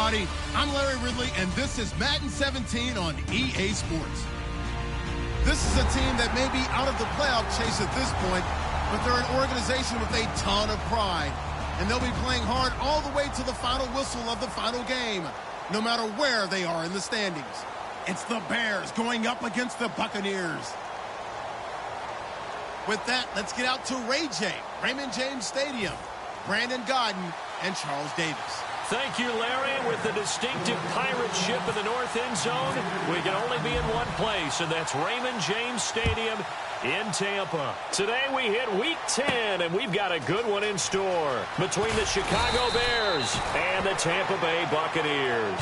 everybody. I'm Larry Ridley, and this is Madden 17 on EA Sports. This is a team that may be out of the playoff chase at this point, but they're an organization with a ton of pride, and they'll be playing hard all the way to the final whistle of the final game, no matter where they are in the standings. It's the Bears going up against the Buccaneers. With that, let's get out to Raymond James Stadium, Brandon Godden, and Charles Davis. Thank you, Larry. With the distinctive pirate ship in the north end zone, we can only be in one place, and that's Raymond James Stadium in Tampa. Today we hit Week 10, and we've got a good one in store between the Chicago Bears and the Tampa Bay Buccaneers.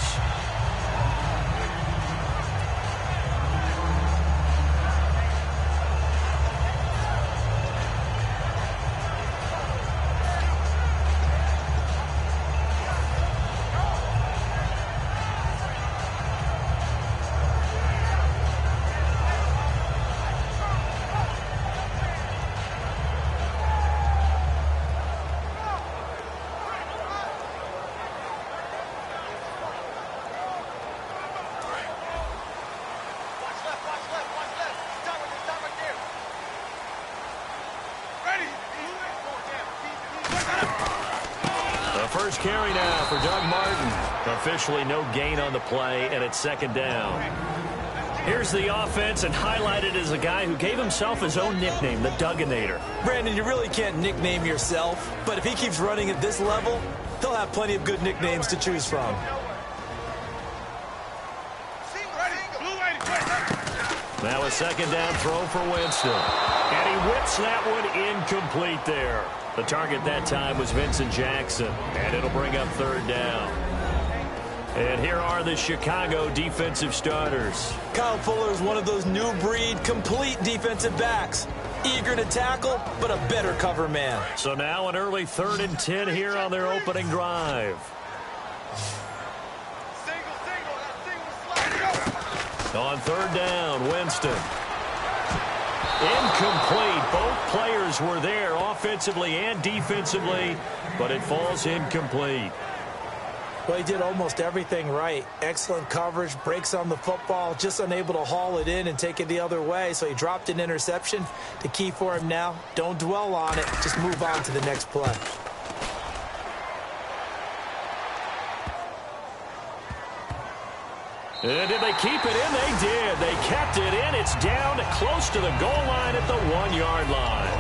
First carry now for Doug Martin. Officially no gain on the play, and it's second down. Here's the offense, and highlighted as a guy who gave himself his own nickname, the Dugginator. Brandon, you really can't nickname yourself, but if he keeps running at this level, he'll have plenty of good nicknames to choose from. Now a second down throw for Winston. And he whips that one incomplete there. The target that time was Vincent Jackson, and it'll bring up third down. And here are the Chicago defensive starters. Kyle Fuller is one of those new breed, complete defensive backs. Eager to tackle, but a better cover man. So now an early 3rd and 10 here on their opening drive. On third down, Winston. Incomplete. Both players were there offensively and defensively, but it falls incomplete. Well, he did almost everything right. Excellent coverage, breaks on the football, just unable to haul it in and take it the other way, so he dropped an interception. The key for him now, don't dwell on it, just move on to the next play. And did they keep it in? They did. They kept it in. It's down close to the goal line at the 1-yard line.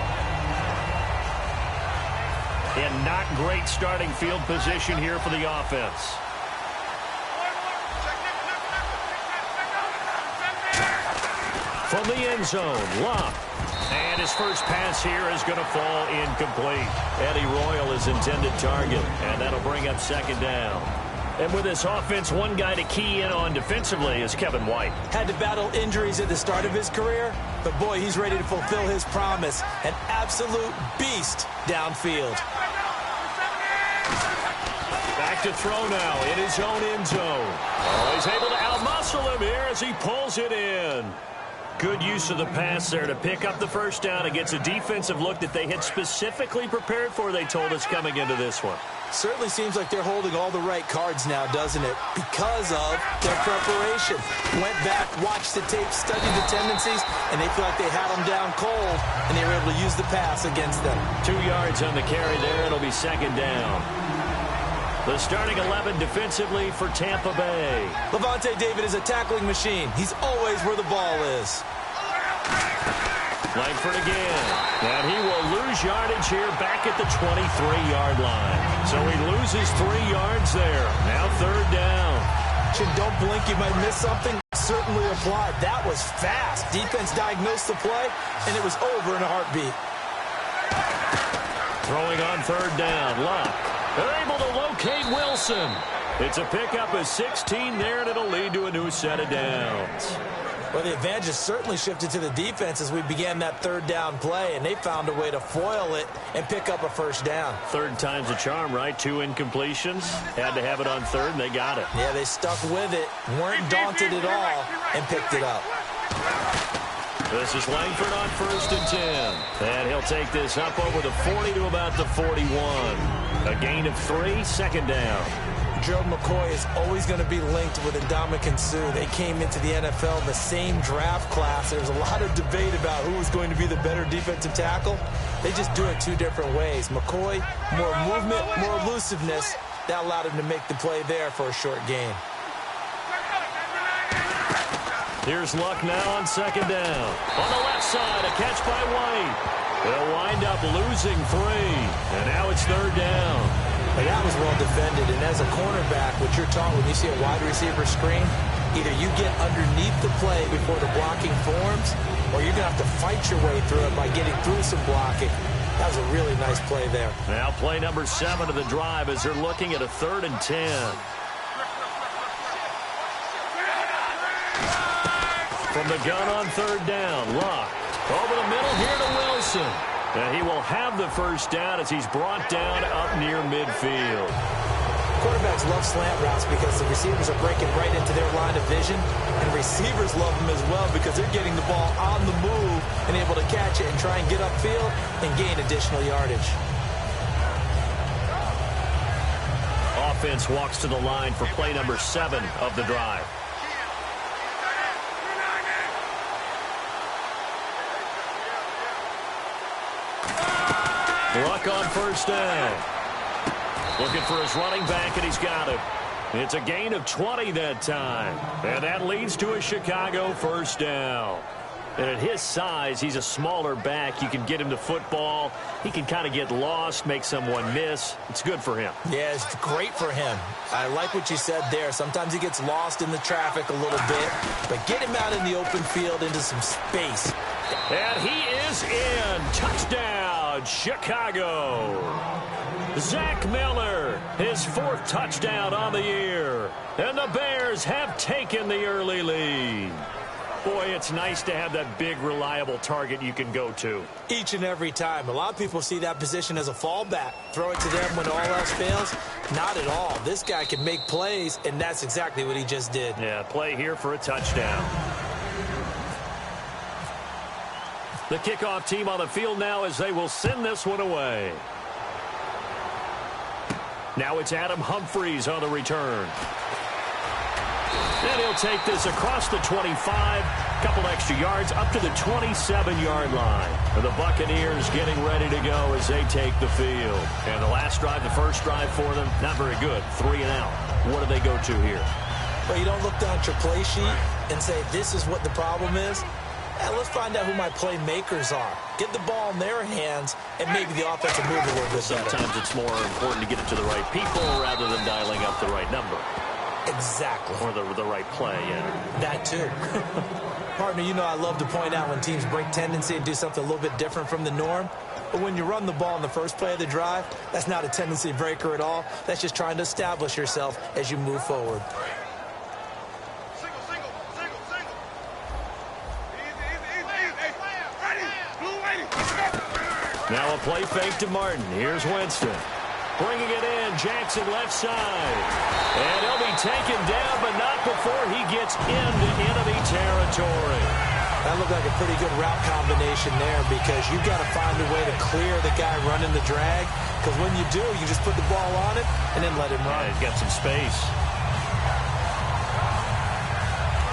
And not great starting field position here for the offense. From the end zone, Locke. And his first pass here is going to fall incomplete. Eddie Royal is intended target, and that'll bring up second down. And with this offense, one guy to key in on defensively is Kevin White. Had to battle injuries at the start of his career, but boy, he's ready to fulfill his promise. An absolute beast downfield. Back to throw now in his own end zone. Oh, he's able to outmuscle him here as he pulls it in. Good use of the pass there to pick up the first down against a defensive look that they had specifically prepared for, they told us, coming into this one. Certainly seems like they're holding all the right cards now, doesn't it? Because of their preparation. Went back, watched the tape, studied the tendencies, and they feel like they had them down cold, and they were able to use the pass against them. 2 yards on the carry there. It'll be second down. The starting 11 defensively for Tampa Bay. Levante David is a tackling machine. He's always where the ball is. Langford again. And he will lose yardage here back at the 23-yard line. So he loses 3 yards there. Now third down. Don't blink, you might miss something. Certainly applied. That was fast. Defense diagnosed the play, and it was over in a heartbeat. Throwing on third down. Luck. They're able to locate Wilson. It's a pickup of 16 there, and it'll lead to a new set of downs. Well, the advantage has certainly shifted to the defense as we began that third down play, and they found a way to foil it and pick up a first down. Third time's a charm, right? 2 incompletions. Had to have it on third, and they got it. Yeah, they stuck with it, weren't daunted at all, and picked it up. This is Langford on 1st and 10. And he'll take this up over the 40 to about the 41. A gain of 3, second down. Gerald McCoy is always going to be linked with Ndamukong Suh. They came into the NFL in the same draft class. There's a lot of debate about who was going to be the better defensive tackle. They just do it two different ways. McCoy, more movement, more elusiveness. That allowed him to make the play there for a short gain. Here's Luck now on second down. On the left side, a catch by White. They'll wind up losing 3. And now it's third down. But that was well defended. And as a cornerback, what you're taught when you see a wide receiver screen, either you get underneath the play before the blocking forms, or you're going to have to fight your way through it by getting through some blocking. That was a really nice play there. Now play number 7 of the drive as they're looking at a 3rd and 10. From the gun on third down, Luck. Over the middle here to Wilson. And he will have the first down as he's brought down up near midfield. Quarterbacks love slant routes because the receivers are breaking right into their line of vision. And receivers love them as well because they're getting the ball on the move and able to catch it and try and get upfield and gain additional yardage. Offense walks to the line for play number 7 of the drive. Luck on first down. Looking for his running back, and he's got it. It's a gain of 20 that time. And that leads to a Chicago first down. And at his size, he's a smaller back. You can get him the football. He can kind of get lost, make someone miss. It's good for him. Yeah, it's great for him. I like what you said there. Sometimes he gets lost in the traffic a little bit. But get him out in the open field into some space. And he is in. Touchdown, Chicago. Zach Miller, his 4th touchdown on the year. And the Bears have taken the early lead. Boy, it's nice to have that big, reliable target you can go to. Each and every time. A lot of people see that position as a fallback. Throw it to them when all else fails. Not at all. This guy can make plays, and that's exactly what he just did. Yeah, play here for a touchdown. The kickoff team on the field now as they will send this one away. Now it's Adam Humphries on the return. And he'll take this across the 25, couple extra yards up to the 27-yard line. And the Buccaneers getting ready to go as they take the field. And the last drive, the first drive for them, not very good. 3 and out. What do they go to here? Well, you don't look down at your play sheet and say, this is what the problem is. Let's find out who my playmakers are. Get the ball in their hands, and maybe the offense will move a little bit better. Sometimes it's more important to get it to the right people rather than dialing up the right number. Exactly. Or the right play, yeah. That too. Partner, you know I love to point out when teams break tendency and do something a little bit different from the norm. But when you run the ball in the first play of the drive, that's not a tendency breaker at all. That's just trying to establish yourself as you move forward. Now a play fake to Martin. Here's Winston. Bringing it in. Jackson left side. And he'll be taken down, but not before he gets into enemy territory. That looked like a pretty good route combination there because you've got to find a way to clear the guy running the drag. Because when you do, you just put the ball on it and then let him run. Yeah, he's got some space.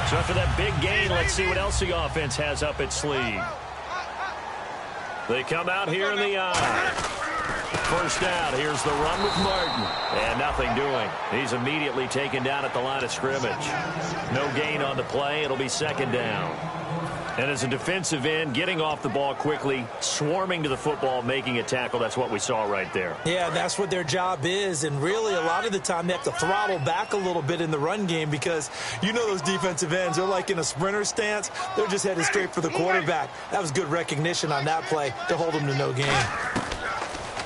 So after that big gain, let's see what else the offense has up its sleeve. They come out here in the eye. First down. Here's the run with Martin. And nothing doing. He's immediately taken down at the line of scrimmage. No gain on the play. It'll be second down. And as a defensive end, getting off the ball quickly, swarming to the football, making a tackle, that's what we saw right there. Yeah, that's what their job is. And really, a lot of the time, they have to throttle back a little bit in the run game because you know those defensive ends, they're like in a sprinter stance. They're just headed straight for the quarterback. That was good recognition on that play to hold them to no gain.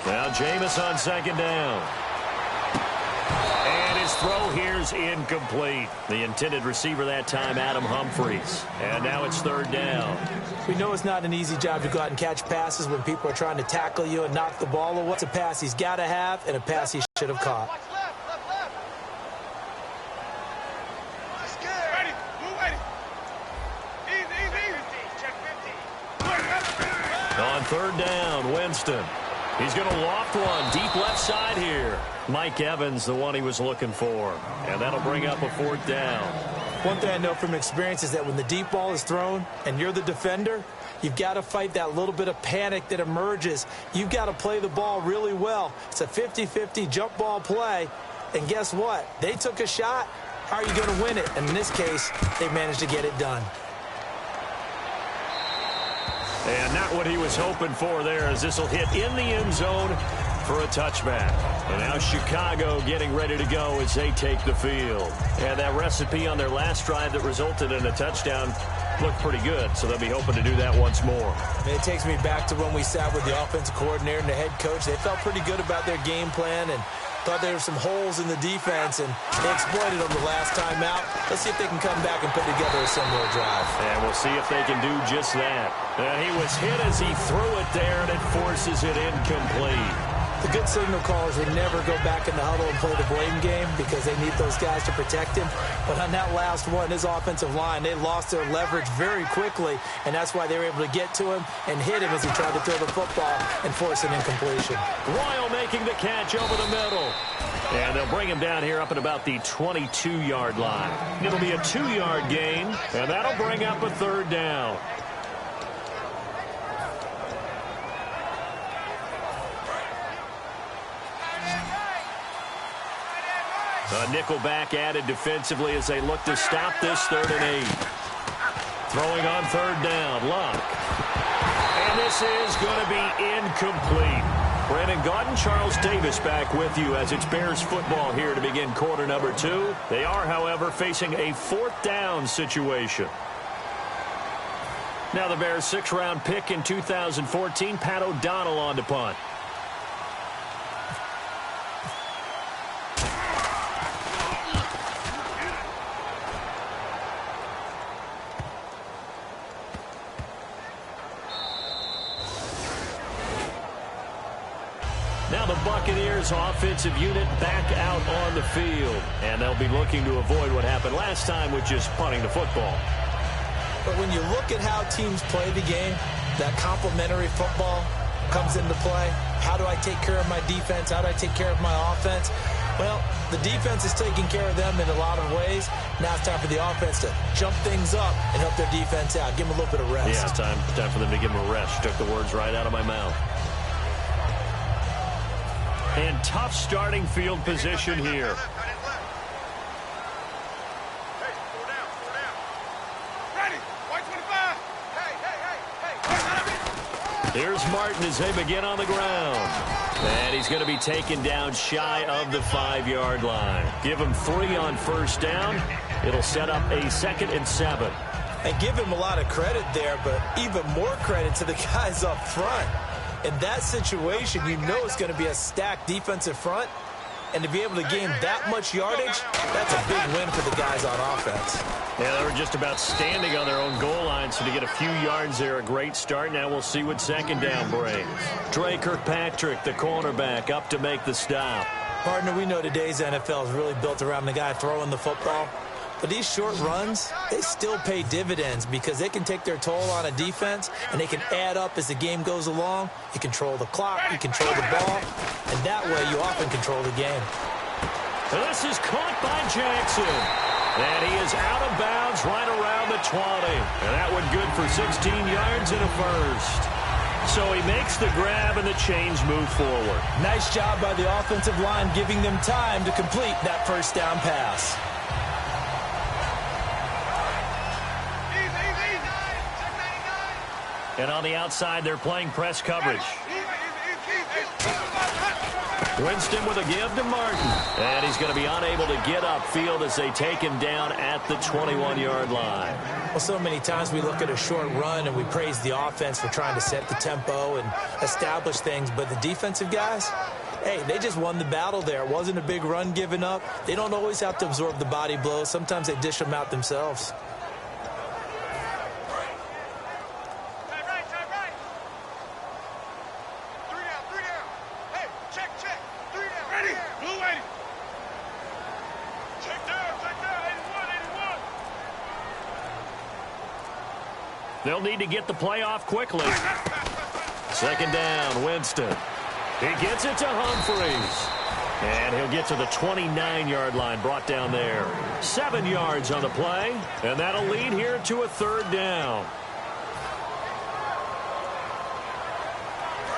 Now Jameis on second down. And his throw here's incomplete. The intended receiver that time, Adam Humphries. And now it's third down. We know it's not an easy job to go out and catch passes when people are trying to tackle you and knock the ball away. It's a pass he's got to have and a pass he should have caught. On third down, Winston. He's going to loft one deep left side here. Mike Evans, the one he was looking for. And that'll bring up a 4th down. One thing I know from experience is that when the deep ball is thrown and you're the defender, you've got to fight that little bit of panic that emerges. You've got to play the ball really well. It's a 50-50 jump ball play. And guess what? They took a shot. How are you going to win it? And in this case, they managed to get it done. And not what he was hoping for there, as this will hit in the end zone for a touchback. And now Chicago getting ready to go as they take the field. And that recipe on their last drive that resulted in a touchdown looked pretty good, so they'll be hoping to do that once more. It takes me back to when we sat with the offensive coordinator and the head coach. They felt pretty good about their game plan and thought there were some holes in the defense, and they exploited them the last time out. Let's see if they can come back and put together a similar drive. And we'll see if they can do just that. And he was hit as he threw it there, and it forces it incomplete. The good signal callers would never go back in the huddle and play the blame game because they need those guys to protect him. But on that last one, his offensive line, they lost their leverage very quickly, and that's why they were able to get to him and hit him as he tried to throw the football and force an incompletion. Royal making the catch over the middle. And they'll bring him down here up at about the 22-yard line. It'll be a 2-yard gain, and that'll bring up a 3rd down. A nickelback added defensively as they look to stop this 3rd and 8. Throwing on 3rd down, Luck. And this is going to be incomplete. Brandon Gaudin, Charles Davis back with you as it's Bears football here to begin quarter number 2. They are, however, facing a 4th down situation. Now the Bears' 6th-round pick in 2014, Pat O'Donnell on to punt. Now the Buccaneers offensive unit back out on the field. And they'll be looking to avoid what happened last time with just punting the football. But when you look at how teams play the game, that complementary football comes into play. How do I take care of my defense? How do I take care of my offense? Well, the defense is taking care of them in a lot of ways. Now it's time for the offense to jump things up and help their defense out. Give them a little bit of rest. Yeah, it's time for them to give them a rest. Took the words right out of my mouth. And tough starting field position here. Here's Martin as they begin on the ground. And he's going to be taken down shy of the 5-yard line. Give him 3 on 1st down. It'll set up a 2nd and 7. And give him a lot of credit there, but even more credit to the guys up front. In that situation, you know it's going to be a stacked defensive front. And to be able to gain that much yardage, that's a big win for the guys on offense. Yeah, they were just about standing on their own goal line, so to get a few yards there, a great start. Now we'll see what 2nd down brings. Trey Kirkpatrick, the cornerback, up to make the stop. Partner, we know today's NFL is really built around the guy throwing the football. But these short runs, they still pay dividends because they can take their toll on a defense and they can add up as the game goes along. You control the clock, you control the ball, and that way you often control the game. And this is caught by Jackson. And he is out of bounds right around the 20. And that one good for 16 yards and a 1st. So he makes the grab and the chains move forward. Nice job by the offensive line giving them time to complete that 1st down pass. And on the outside, they're playing press coverage. Winston with a give to Martin. And he's going to be unable to get upfield as they take him down at the 21-yard line. Well, so many times we look at a short run and we praise the offense for trying to set the tempo and establish things. But the defensive guys, hey, they just won the battle there. It wasn't a big run given up. They don't always have to absorb the body blows. Sometimes they dish them out themselves. They'll need to get the play off quickly. 2nd down, Winston. He gets it to Humphries. And he'll get to the 29-yard line, brought down there. 7 yards on the play, and that'll lead here to a third down.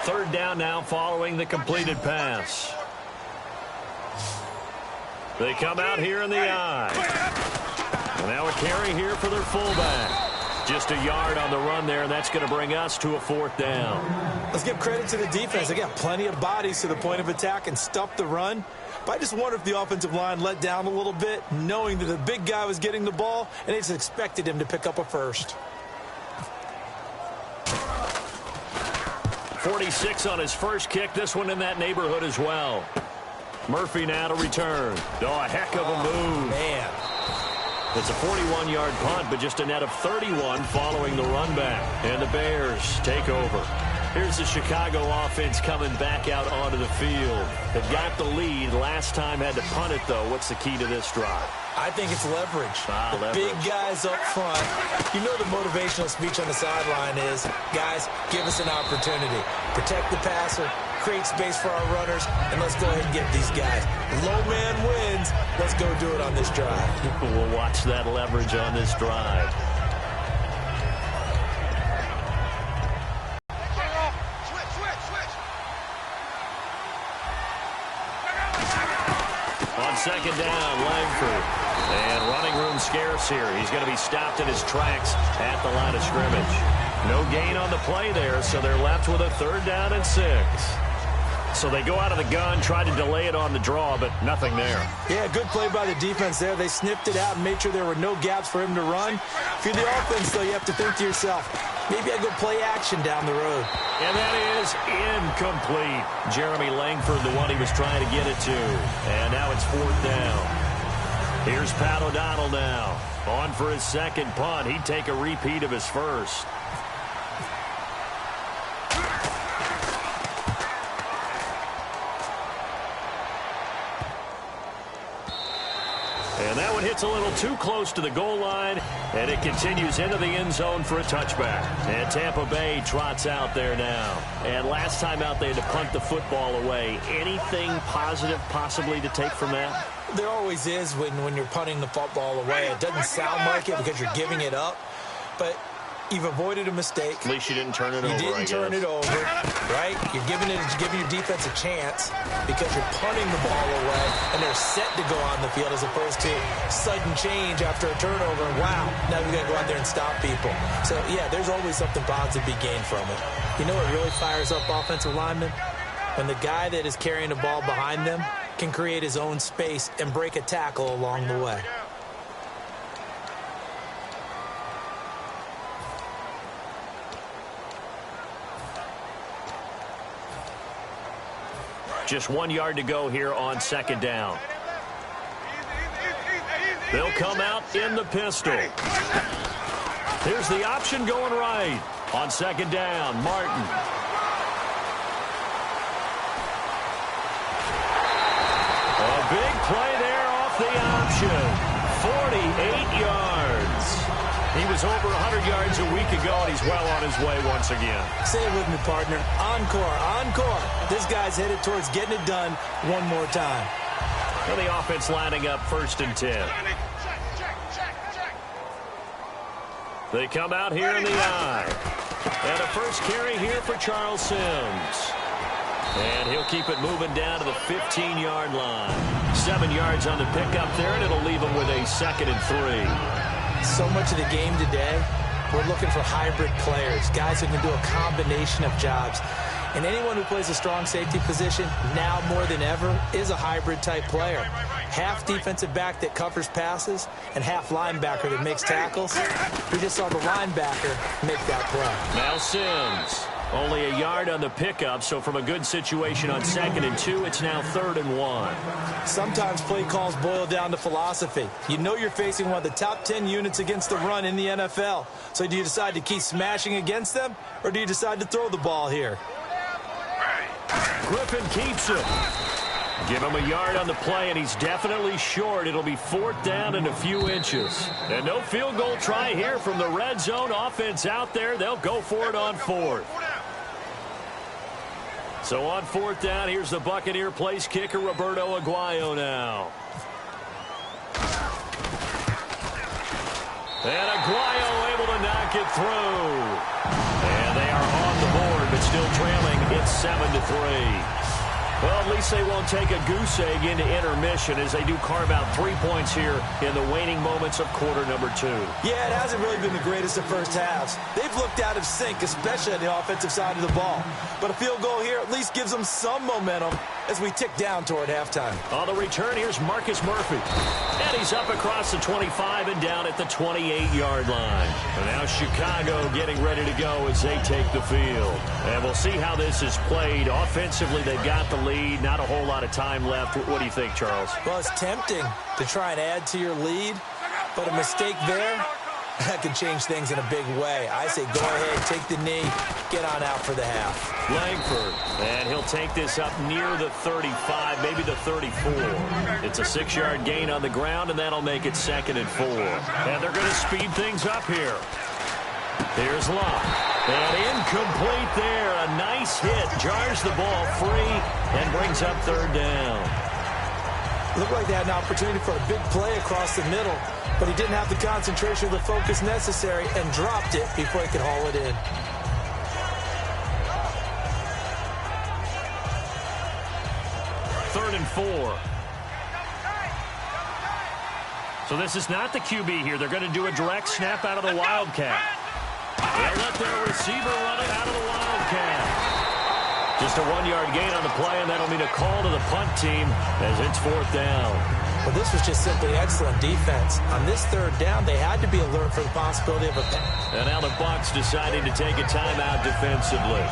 Third down now following the completed pass. They come out here in the I. And now a carry here for their fullback. Just a yard on the run there, and that's going to bring us to a fourth down. Let's give credit to the defense. They got plenty of bodies to the point of attack and stuffed the run. But I just wonder if the offensive line let down a little bit, knowing that the big guy was getting the ball, and they just expected him to pick up a first. 46 on his first kick. This one in that neighborhood as well. Murphy now to return. Oh, a heck of a move. Man. It's a 41-yard punt, but just a net of 31 following the run back. And the Bears take over. Here's the Chicago offense coming back out onto the field. They've got the lead. Last time had to punt it, though. What's the key to this drive? I think it's leverage. The big guys up front. You know the motivational speech on the sideline is, guys, give us an opportunity. Protect the passer, create space for our runners, and let's go ahead and get these guys. Low man wins. Let's go do it on this drive. We'll watch that leverage on this drive. On second down, Langford. And running room scarce here. He's going to be stopped in his tracks at the line of scrimmage. No gain on the play there, so they're left with a third down and 6. So they go out of the gun, try to delay it on the draw, but nothing there. Yeah, good play by the defense there. They sniffed it out and made sure there were no gaps for him to run. If you're the offense, though, you have to think to yourself, maybe I go play action down the road. And that is incomplete. Jeremy Langford, the one he was trying to get it to. And now it's fourth down. Here's Pat O'Donnell now. On for his second punt. He'd take a repeat of his first. And that one hits a little too close to the goal line, and it continues into the end zone for a touchback. And Tampa Bay trots out there now. And last time out, they had to punt the football away. Anything positive possibly to take from that? There always is when you're punting the football away. It doesn't sound like it because you're giving it up, but you've avoided a mistake. At least you didn't turn it over, You didn't turn it over, right? You're giving your defense a chance because you're punting the ball away, and they're set to go on the field as opposed to sudden change after a turnover. And wow, now we got to go out there and stop people. So, yeah, there's always something positive to be gained from it. You know what really fires up offensive linemen? When the guy that is carrying the ball behind them can create his own space and break a tackle along the way. Just 1 yard to go here on second down. They'll come out in the pistol. Here's the option going right. On second down, Martin. A big play there off the option. 48 yards. He was over 100 yards a week ago, and he's well on his way once again. Say it with me, partner. Encore, encore. This guy's headed towards getting it done one more time. And the offense lining up 1st and 10. They come out here in the I. And a first carry here for Charles Sims. And he'll keep it moving down to the 15-yard line. 7 yards on the pickup there, and it'll leave him with a 2nd and 3. So much of the game today, we're looking for hybrid players, guys who can do a combination of jobs. And anyone who plays a strong safety position, now more than ever, is a hybrid-type player. Half defensive back that covers passes and half linebacker that makes tackles. We just saw the linebacker make that play. Now Sims. Only a yard on the pickup, so from a good situation on 2nd and 2, it's now 3rd and 1. Sometimes play calls boil down to philosophy. You know you're facing one of the top 10 units against the run in the NFL. So do you decide to keep smashing against them, or do you decide to throw the ball here? Griffin keeps it. Give him a yard on the play, and he's definitely short. It'll be 4th down and a few inches. And no field goal try here from the red zone offense out there. They'll go for it on 4th. So on fourth down, here's the Buccaneer place kicker, Roberto Aguayo now. And Aguayo able to knock it through. And they are on the board, but still trailing. It's 7-3. Well, at least they won't take a goose egg into intermission as they do carve out 3 points here in the waning moments of quarter number 2. Yeah, it hasn't really been the greatest of first halves. They've looked out of sync, especially on the offensive side of the ball. But a field goal here at least gives them some momentum as we tick down toward halftime. On the return, here's Marcus Murphy. And he's up across the 25 and down at the 28-yard line. And now Chicago getting ready to go as they take the field. And we'll see how this is played. Offensively, they've got the lead. Not a whole lot of time left. What do you think, Charles? Well, it's tempting to try and add to your lead, but a mistake there, that can change things in a big way. I say go ahead, take the knee, get on out for the half. Langford, and he'll take this up near the 35, maybe the 34. It's a 6-yard gain on the ground, and that'll make it 2nd and 4. And they're going to speed things up here. Here's Locke. And incomplete there. A nice hit. Jars the ball free and brings up 3rd down. Looked like they had an opportunity for a big play across the middle, but he didn't have the concentration or the focus necessary and dropped it before he could haul it in. Third and 4. So this is not the QB here. They're going to do a direct snap out of the Wildcat. They'll let their receiver run it out of the Wildcat. Just a 1-yard gain on the play, and that'll mean a call to the punt team as it's 4th down. Well, this was just simply excellent defense. On this 3rd down, they had to be alert for the possibility of a pass. And now the Bucs deciding to take a timeout defensively.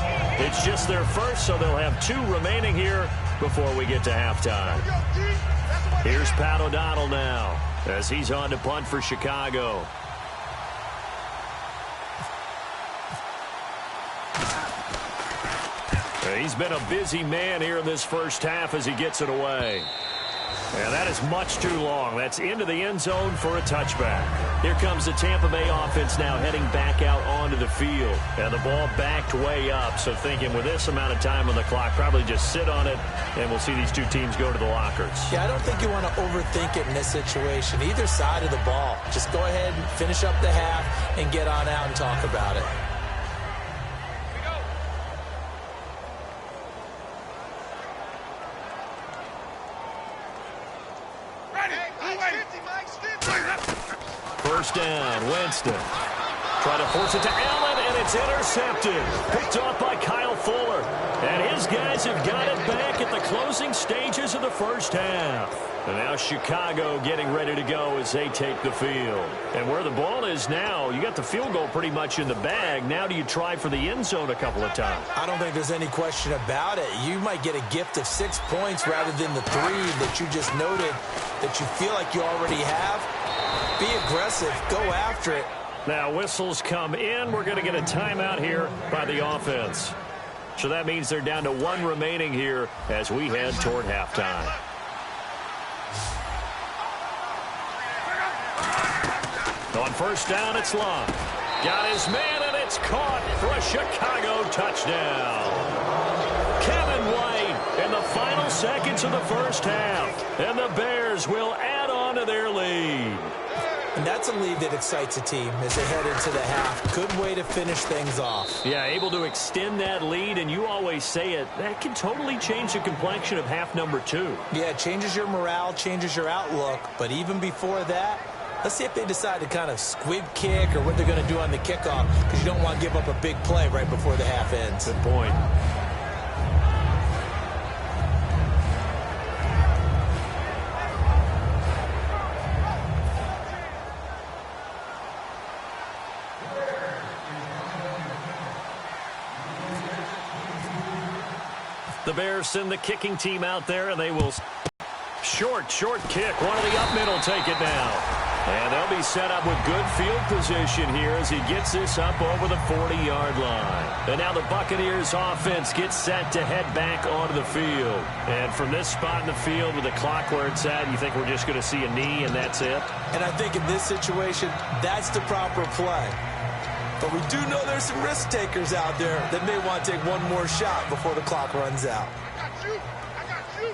It's just their first, so they'll have 2 remaining here before we get to halftime. Here's Pat O'Donnell now as he's on to punt for Chicago. He's been a busy man here in this first half as he gets it away. And that is much too long. That's into the end zone for a touchback. Here comes the Tampa Bay offense now heading back out onto the field. And the ball backed way up. So thinking with this amount of time on the clock, probably just sit on it, and we'll see these 2 teams go to the lockers. Yeah, I don't think you want to overthink it in this situation. Either side of the ball. Just go ahead and finish up the half and get on out and talk about it. First down, Winston. Trying to force it to Allen, and it's intercepted. Picked off by Kyle Fuller. And his guys have got it back at the closing stages of the first half. And now Chicago getting ready to go as they take the field. And where the ball is now, you got the field goal pretty much in the bag. Now do you try for the end zone a couple of times? I don't think there's any question about it. You might get a gift of 6 points rather than the 3 that you just noted that you feel like you already have. Be aggressive. Go after it. Now whistles come in. We're going to get a timeout here by the offense. So that means they're down to 1 remaining here as we head toward halftime. On first down, it's Long. Got his man, and it's caught for a Chicago touchdown. Kevin White in the final seconds of the first half. And the Bears will add on to their lead. And that's a lead that excites a team as they head into the half. Good way to finish things off. Yeah, able to extend that lead, and you always say it, that can totally change the complexion of half number 2. Yeah, it changes your morale, changes your outlook. But even before that, let's see if they decide to kind of squib kick or what they're going to do on the kickoff, because you don't want to give up a big play right before the half ends. Good point. The Bears send the kicking team out there, and they will short kick. One of the up middle take it now. And they'll be set up with good field position here as he gets this up over the 40-yard line. And now the Buccaneers offense gets set to head back onto the field. And from this spot in the field with the clock where it's at, you think we're just going to see a knee and that's it? And I think in this situation, that's the proper play. But we do know there's some risk takers out there that may want to take one more shot before the clock runs out. I got you.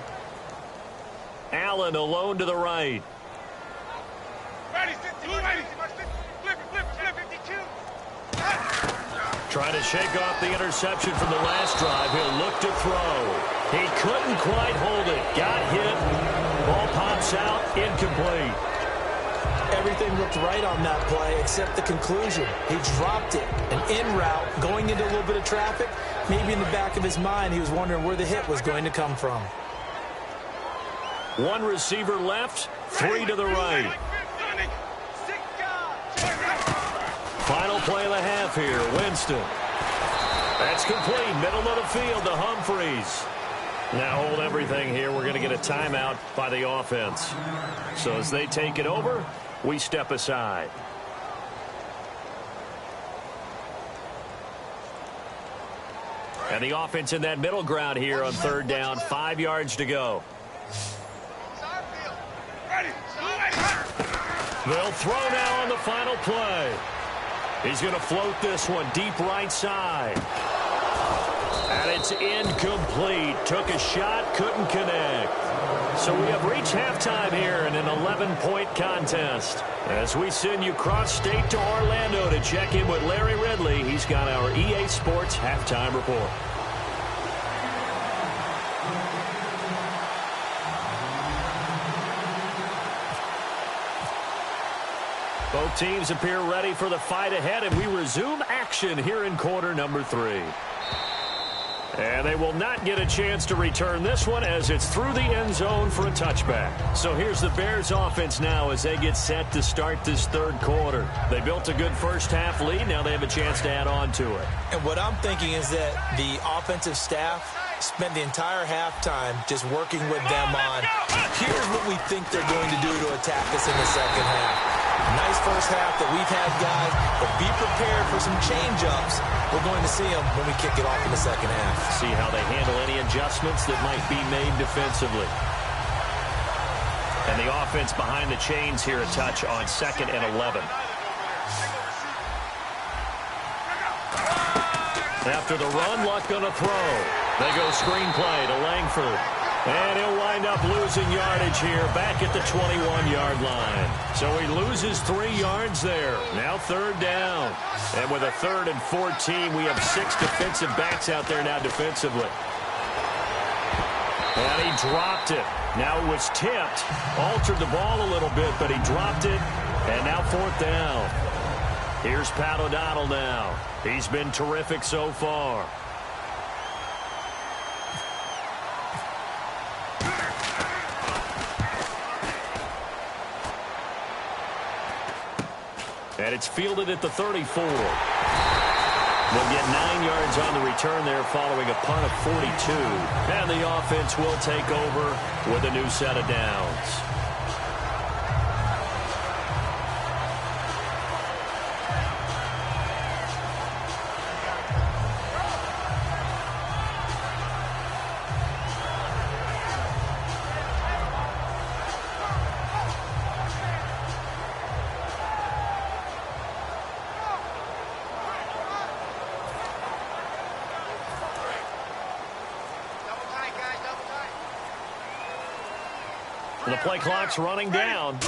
Allen alone to the right. Ready, flip it, 52. Trying to shake off the interception from the last drive. He'll look to throw. He couldn't quite hold it. Got hit. Ball pops out. Incomplete. Everything looked right on that play except the conclusion. He dropped it. An in route, going into a little bit of traffic. Maybe in the back of his mind, he was wondering where the hit was going to come from. One receiver left, three to the right. Final play of the half here, Winston. That's complete, middle of the field to Humphreys. Now hold everything here. We're going to get a timeout by the offense. So as they take it over, we step aside. And the offense in that middle ground here on third down, 5 yards to go. They'll throw now on the final play. He's going to float this one deep right side. And it's incomplete. Took a shot, couldn't connect. So we have reached halftime here in an 11-point contest. As we send you cross-state to Orlando to check in with Larry Ridley, he's got our EA Sports halftime report. Both teams appear ready for the fight ahead, and we resume action here in quarter number 3. And they will not get a chance to return this one as it's through the end zone for a touchback. So here's the Bears offense now as they get set to start this third quarter. They built a good first half lead. Now they have a chance to add on to it. And what I'm thinking is that the offensive staff spent the entire halftime just working with them on, here's what we think they're going to do to attack us in the second half. Nice first half that we've had, guys, but be prepared for some change-ups. We're going to see them when we kick it off in the second half. See how they handle any adjustments that might be made defensively. And the offense behind the chains here a touch on 2nd and 11. After the run, Luck gonna throw. They go screenplay to Langford. And he'll wind up losing yardage here back at the 21-yard line. So he loses 3 yards there. Now third down. And with a 3rd and 14, we have 6 defensive backs out there now defensively. And he dropped it. Now it was tipped. Altered the ball a little bit, but he dropped it. And now 4th down. Here's Pat O'Donnell now. He's been terrific so far. And it's fielded at the 34. They'll get 9 yards on the return there following a punt of 42. And the offense will take over with a new set of downs. The play clock's running down. On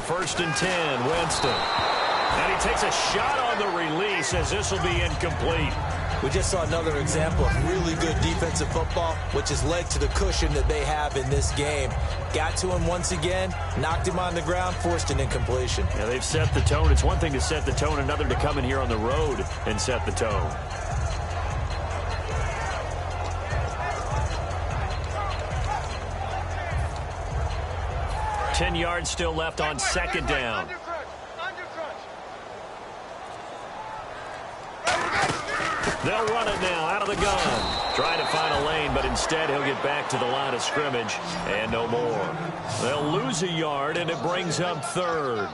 1st and 10, Winston. And he takes a shot on the release as this will be incomplete. We just saw another example of really good defensive football, which has led to the cushion that they have in this game. Got to him once again, knocked him on the ground, forced an incompletion. Yeah, they've set the tone. It's one thing to set the tone, another to come in here on the road and set the tone. Ten yards still left on 2nd down. They'll run it now out of the gun. Trying to find a lane, but instead he'll get back to the line of scrimmage and no more. They'll lose a yard, and it brings up 3rd.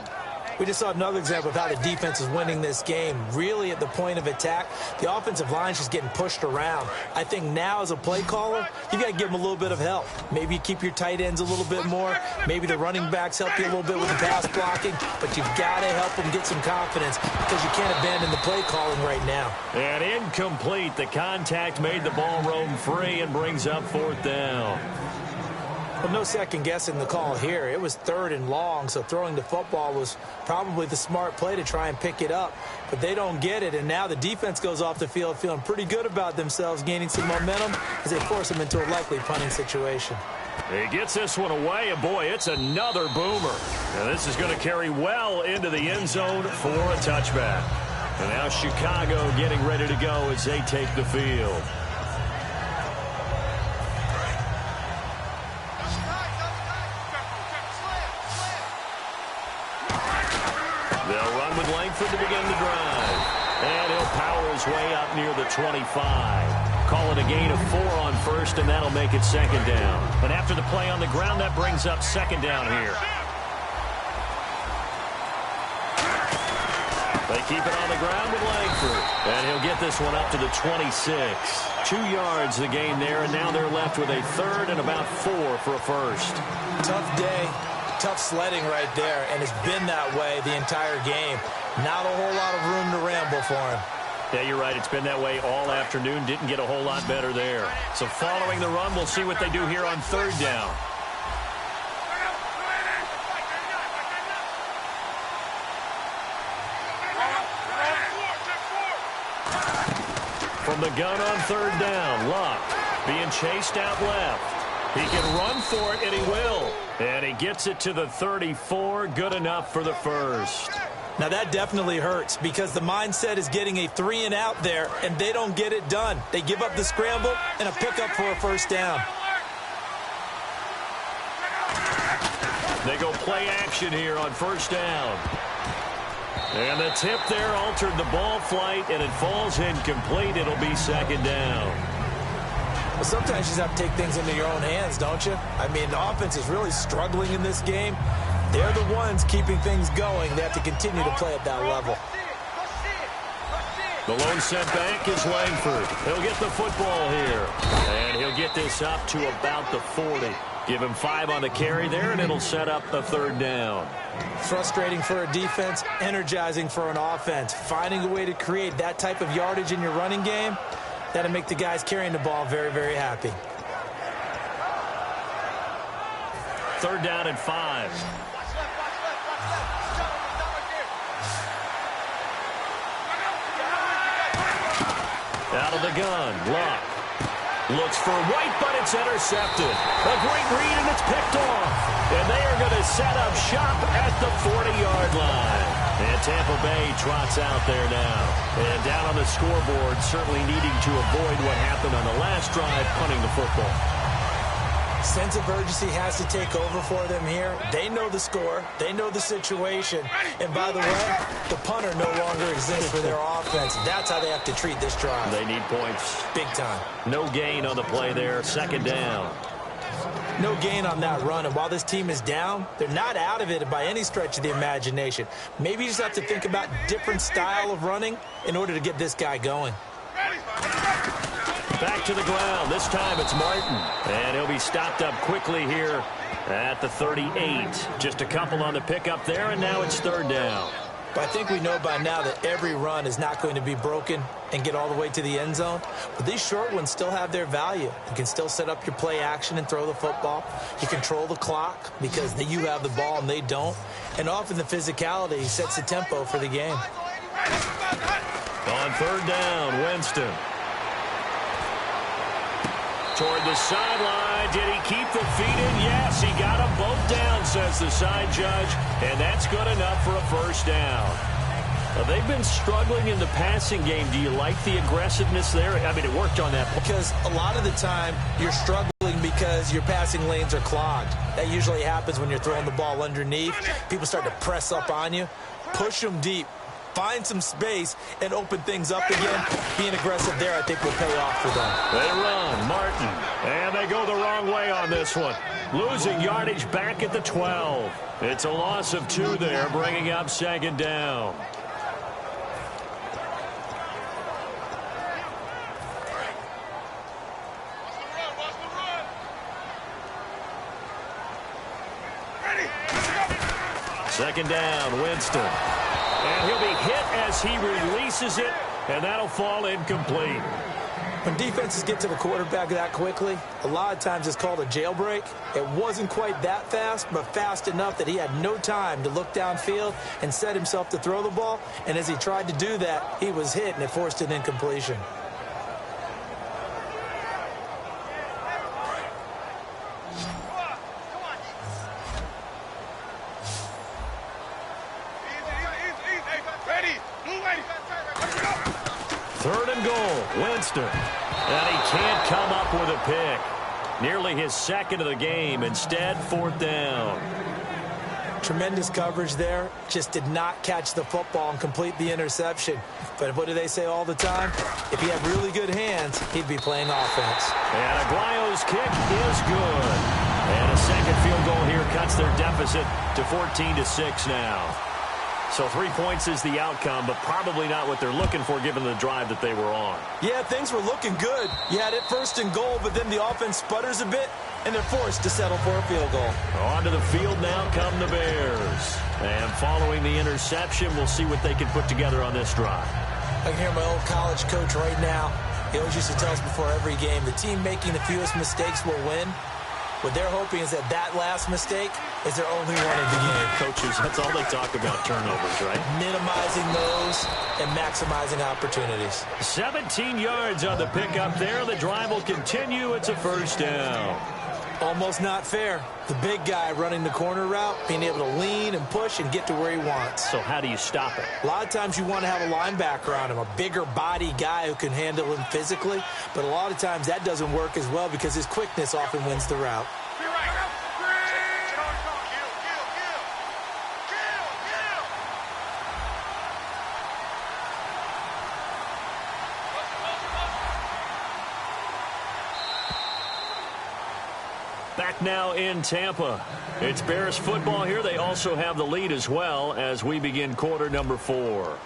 We just saw another example of how the defense is winning this game. Really at the point of attack, the offensive line is just getting pushed around. I think now as a play caller, you got to give them a little bit of help. Maybe you keep your tight ends a little bit more. Maybe the running backs help you a little bit with the pass blocking. But you've got to help them get some confidence because you can't abandon the play calling right now. And incomplete. The contact made the ball roam free and brings up 4th down. Well, no second guessing the call here. It was 3rd and long, so throwing the football was probably the smart play to try and pick it up. But they don't get it, and now the defense goes off the field feeling pretty good about themselves, gaining some momentum as they force them into a likely punting situation. He gets this one away, and boy, it's another boomer. And this is going to carry well into the end zone for a touchback. And now Chicago getting ready to go as they take the field. They'll run with Langford to begin the drive. And he'll power his way up near the 25. Call it a gain of 4 on first, and that'll make it 2nd down. But after the play on the ground, that brings up 2nd down here. They keep it on the ground with Langford. And he'll get this one up to the 26. 2 yards the gain there, and now they're left with a 3rd and about 4 for a first. Tough day. Tough sledding right there, and it's been that way the entire game. Not a whole lot of room to ramble for him. Yeah, you're right. It's been that way all afternoon. Didn't get a whole lot better there. So following the run, we'll see what they do here on 3rd down. From the gun on 3rd down, Luck being chased out left. He can run for it, and he will. And he gets it to the 34. Good enough for the first. Now, that definitely hurts because the mindset is getting a 3 and out there, and they don't get it done. They give up the scramble and a pickup for a first down. They go play action here on 1st down. And the tip there altered the ball flight, and it falls incomplete. It'll be 2nd down. Well, sometimes you just have to take things into your own hands, don't you? I mean, the offense is really struggling in this game. They're the ones keeping things going. They have to continue to play at that level. The lone setback is Langford. He'll get the football here. And he'll get this up to about the 40. Give him 5 on the carry there, and it'll set up the 3rd down. Frustrating for a defense, energizing for an offense. Finding a way to create that type of yardage in your running game, that'll make the guys carrying the ball very, very happy. 3rd down and 5. Out of the gun, Luck. Looks for White, but it's intercepted. A great read, and it's picked off. And they are going to set up shop at the 40-yard line. And Tampa Bay trots out there now. And down on the scoreboard, certainly needing to avoid what happened on the last drive, punting the football. Sense of urgency has to take over for them here. They know the score. They know the situation. And by the way, the punter no longer exists for their offense. That's how they have to treat this drive. They need points. Big time. No gain on the play there. 2nd down. No gain on that run. And while this team is down, they're not out of it by any stretch of the imagination. Maybe you just have to think about different style of running in order to get this guy going. Back to the ground. This time it's Martin. And he'll be stopped up quickly here at the 38. Just a couple on the pickup there, and now it's 3rd down. But I think we know by now that every run is not going to be broken and get all the way to the end zone. But these short ones still have their value. You can still set up your play action and throw the football. You control the clock because you have the ball and they don't. And often the physicality sets the tempo for the game. On 3rd down, Winston. Toward the sideline. Did he keep the feet in? Yes, he got them both down, says the side judge. And that's good enough for a first down. They've been struggling in the passing game. Do you like the aggressiveness there? I mean, it worked on that. Because a lot of the time, you're struggling because your passing lanes are clogged. That usually happens when you're throwing the ball underneath. People start to press up on you. Push them deep. find some space, and open things up again. Being aggressive there, I think, will pay off for them. They run, Martin, and they go the wrong way on this one. Losing yardage back at the 12. It's a loss of 2 there, bringing up second down. Second down, Winston. And he'll be hit as he releases it, and that'll fall incomplete. When defenses get to the quarterback that quickly, a lot of times it's called a jailbreak. It wasn't quite that fast, but fast enough that he had no time to look downfield and set himself to throw the ball. And as he tried to do that, he was hit, and it forced an incompletion. Third and goal, Winston. And he can't come up with a pick. Nearly his second of the game. Instead, fourth down. Tremendous coverage there. Just did not catch the football and complete the interception. But what do they say all the time? If he had really good hands, he'd be playing offense. And Aguayo's kick is good. And a second field goal here cuts their deficit to 14-6 now. So 3 points is the outcome, but probably not what they're looking for given the drive that they were on. Yeah, things were looking good. You had it first and goal, but then the offense sputters a bit, and they're forced to settle for a field goal. Onto the field now come the Bears. And following the interception, we'll see what they can put together on this drive. I can hear my old college coach right now. He always used to tell us before every game, the team making the fewest mistakes will win. What they're hoping is that last mistake is their only one of the game. Coaches, that's all they talk about, turnovers, right? Minimizing those and maximizing opportunities. 17 yards on the pickup there. The drive will continue. It's a first down. Almost not fair. The big guy running the corner route, being able to lean and push and get to where he wants. So how do you stop it? A lot of times you want to have a linebacker on him, a bigger body guy who can handle him physically. But a lot of times that doesn't work as well because his quickness often wins the route. Back now in Tampa. It's Bears football here. They also have the lead as well as we begin quarter number 4.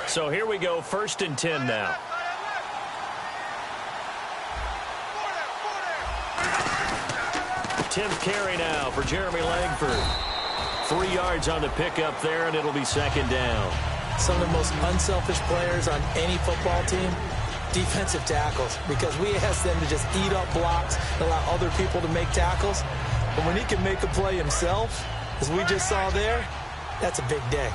So here we go, 1st and 10 now. Tenth carry now for Jeremy Langford. 3 yards on the pickup there, and it'll be second down. Some of the most unselfish players on any football team, defensive tackles, because we ask them to just eat up blocks and allow other people to make tackles. But when he can make a play himself, as we just saw there, that's a big day.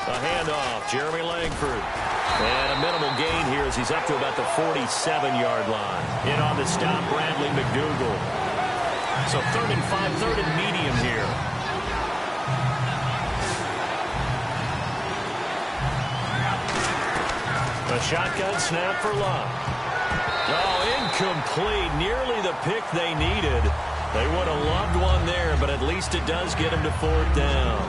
A handoff, Jeremy Langford. And a minimal gain here as he's up to about the 47-yard line. In on the stop, Bradley McDougal. So 3rd and 5, 3rd and medium here. A shotgun snap for Love. Oh, incomplete. Nearly the pick they needed. They would have loved one there, but at least it does get them to 4th down.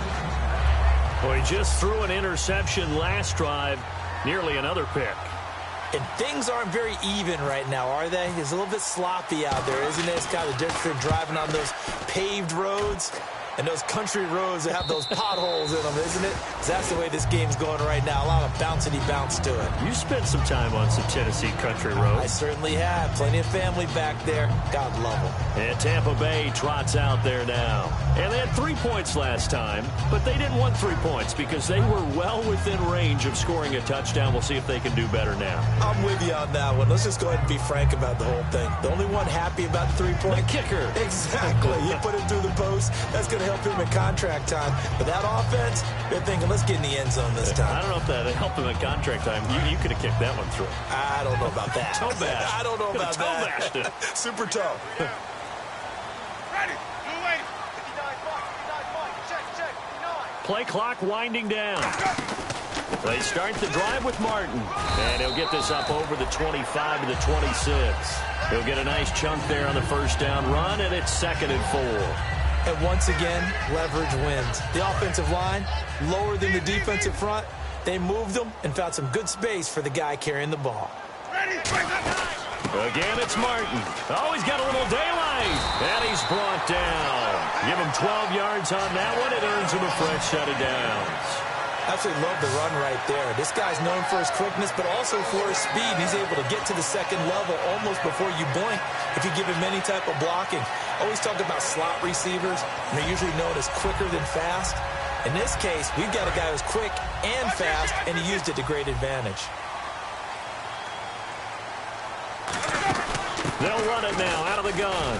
Well, he just threw an interception last drive. Nearly another pick. And things aren't very even right now, are they? It's a little bit sloppy out there, isn't it? It's kind of different driving on those paved roads and those country roads that have those potholes in them, isn't it? That's the way this game's going right now. A lot of bouncy bounce to it. You spent some time on some Tennessee country roads. I certainly have. Plenty of family back there. God love them. And Tampa Bay trots out there now. And they had 3 points last time, but they didn't want 3 points because they were well within range of scoring a touchdown. We'll see if they can do better now. I'm with you on that one. Let's just go ahead and be frank about the whole thing. The only one happy about the 3-point. The kicker. Exactly. You put it through the post. That's going to help him in contract time. But that offense, they're thinking, let's get in the end zone this time. I don't know if that helped him in contract time. You could have kicked that one through. I don't know about that. Toe bash. I don't know about toe that. Bashed it. Super toe. Ready. Blue lady. 59 bucks. Check. 59. Play clock winding down. They start the drive with Martin. And he'll get this up over the 25 to the 26. He'll get a nice chunk there on the first down run, and it's 2nd and 4. And once again, leverage wins. The offensive line, lower than the defensive front. They moved them and found some good space for the guy carrying the ball. Again, it's Martin. Oh, he's got a little daylight. And he's brought down. Give him 12 yards on that one. It earns him a fresh set of downs. Absolutely love the run right there. This guy's known for his quickness, but also for his speed. He's able to get to the second level almost before you blink if you give him any type of blocking. Always talk about slot receivers, and they're usually known as quicker than fast. In this case, we've got a guy who's quick and fast, and he used it to great advantage. They'll run it now out of the gun.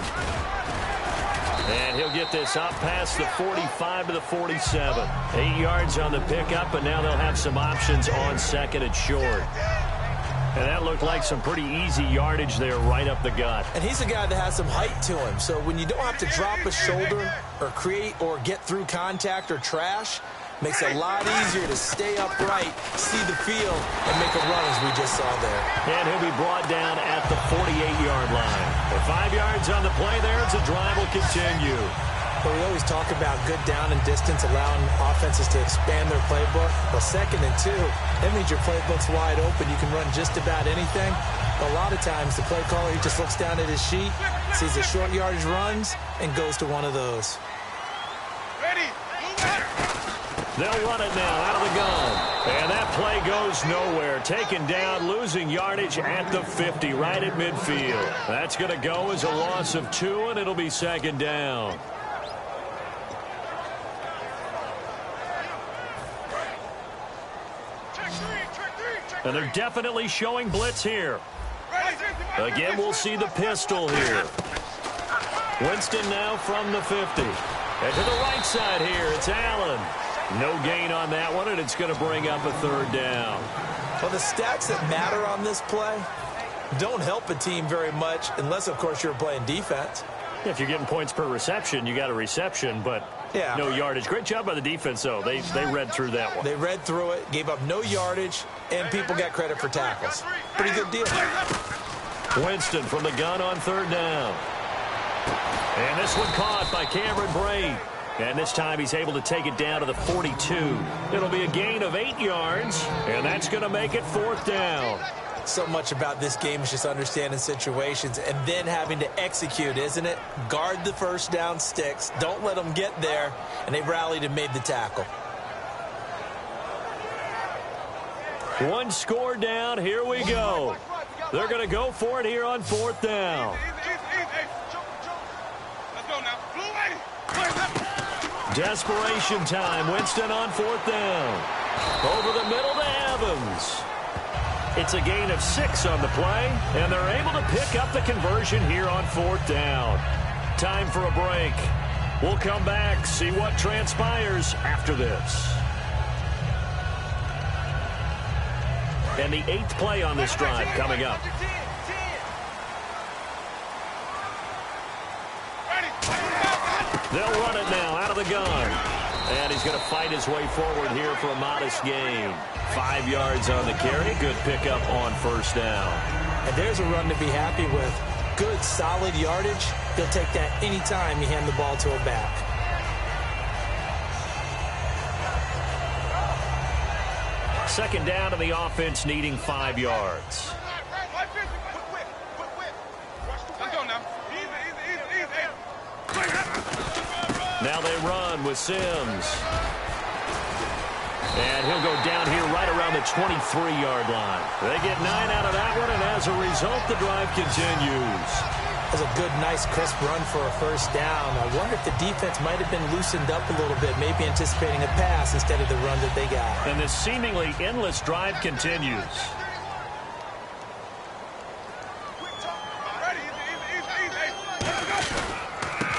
And he'll get this up past the 45 to the 47. 8 yards on the pickup, and now they'll have some options on 2nd and short. And that looked like some pretty easy yardage there right up the gut. And he's a guy that has some height to him. So when you don't have to drop a shoulder or create or get through contact or trash, makes it a lot easier to stay upright, see the field, and make a run as we just saw there. And he'll be brought down at the 48-yard line. With 5 yards on the play there, the drive will continue. But we always talk about good down and distance, allowing offenses to expand their playbook. Well, 2nd and 2, that means your playbook's wide open. You can run just about anything. But a lot of times, the play caller, he just looks down at his sheet, sees the short yardage runs, and goes to one of those. They'll run it now out of the gun. And that play goes nowhere. Taken down, losing yardage at the 50, right at midfield. That's going to go as a loss of 2, and it'll be 2nd down. And they're definitely showing blitz here. Again, we'll see the pistol here. Winston now from the 50. And to the right side here, it's Allen. No gain on that one, and it's going to bring up a 3rd down. Well, the stats that matter on this play don't help a team very much unless, of course, you're playing defense. If you're getting points per reception, you got a reception, but no yardage. Great job by the defense, though. They read through that one. They read through it, gave up no yardage, and people got credit for tackles. Pretty good deal. Winston from the gun on 3rd down. And this one caught by Cameron Brate. And this time he's able to take it down to the 42. It'll be a gain of 8 yards, and that's going to make it 4th down. So much about this game is just understanding situations and then having to execute, isn't it? Guard the first down sticks. Don't let them get there. And they rallied and made the tackle. One score down. Here we go. They're going to go for it here on 4th down. Let's go now. Blue lady. Desperation time. Winston on 4th down. Over the middle to Evans. It's a gain of 6 on the play, and they're able to pick up the conversion here on 4th down. Time for a break. We'll come back, see what transpires after this. And the 8th play on this drive coming up. They'll run it now out of the gun. And he's going to fight his way forward here for a modest gain. 5 yards on the carry. Good pickup on 1st down. And there's a run to be happy with. Good, solid yardage. He'll take that anytime you hand the ball to a back. Second down, and the offense needing 5 yards. Let's go now. Now they run with Sims. And he'll go down here right around the 23-yard line. They get 9 out of that one, and as a result, the drive continues. That's a good, nice, crisp run for a 1st down. I wonder if the defense might have been loosened up a little bit, maybe anticipating a pass instead of the run that they got. And this seemingly endless drive continues.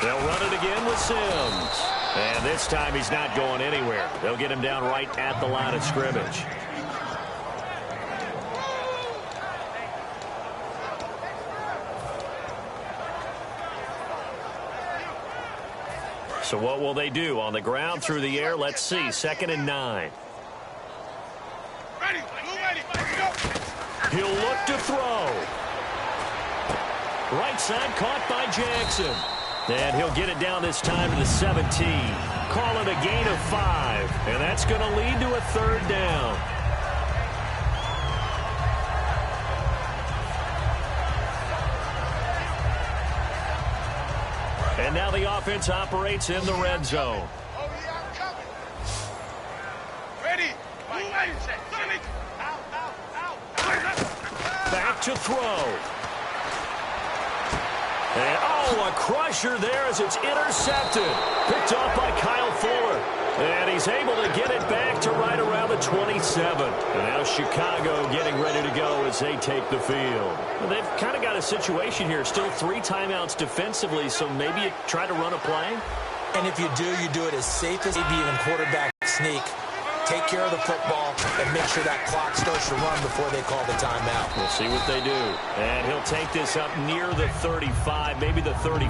They'll run it again with Sims. And this time he's not going anywhere. They'll get him down right at the line of scrimmage. So what will they do? On the ground, through the air, let's see. 2nd and 9. Ready. He'll look to throw. Right side caught by Jackson. And he'll get it down this time to the 17. Call it a gain of 5. And that's going to lead to a 3rd down. And now the offense operates in the red zone. Oh, yeah, I'm coming. Ready. Back to throw. And, a crusher there as it's intercepted. Picked off by Kyle Fuller. And he's able to get it back to right around the 27. And now Chicago getting ready to go as they take the field. Well, they've kind of got a situation here. Still 3 timeouts defensively, so maybe you try to run a play. And if you do it as safe as maybe even quarterback sneak. Take care of the football and make sure that clock starts to run before they call the timeout. We'll see what they do. And he'll take this up near the 35, maybe the 34.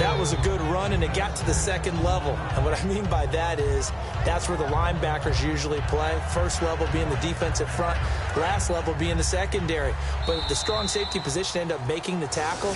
That was a good run, and it got to the 2nd level. And what I mean by that is that's where the linebackers usually play. First level being the defensive front, last level being the secondary. But the strong safety position ended up making the tackle.